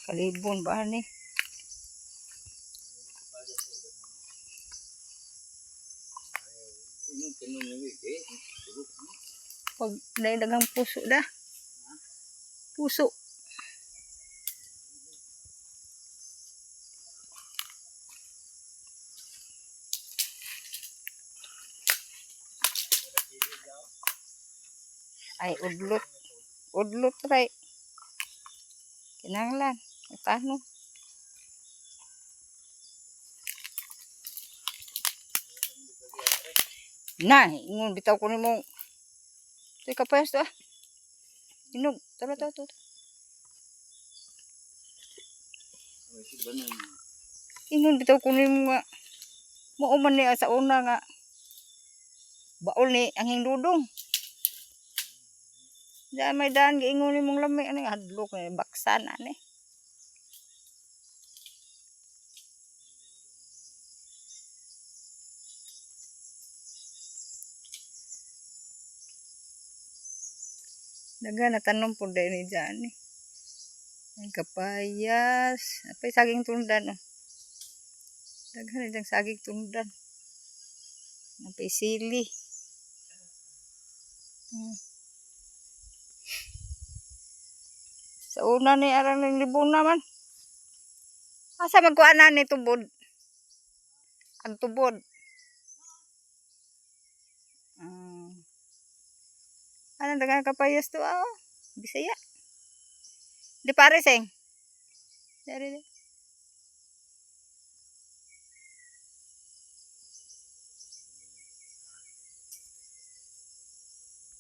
Kalibon ba ni? Pag dagang puso dah. Puso. Ay, udlot. Udlot try. Kinanglan. Paano? Nah, ingon bitaw ko nimo. Ito'y kapayas to ah. Inog. Tara. Ingon bitaw ko nimo nga. Mauman ni sa una nga. Baol ni ang hingdudong. Diyan may daan giingon ni mong lami ani hadlok ni baksan ani. Daga na tanom po dahil ni dyan eh. Ay kapayas. Apay saging tundan oh. Daga na dyan saging tundan. Apay sili. Sa una ni arang ng libon naman. Asa magkuanan ni tubod? Ang tubod. Ano dagang kapayas to ah. Bisaya. Di pare seng. Dari.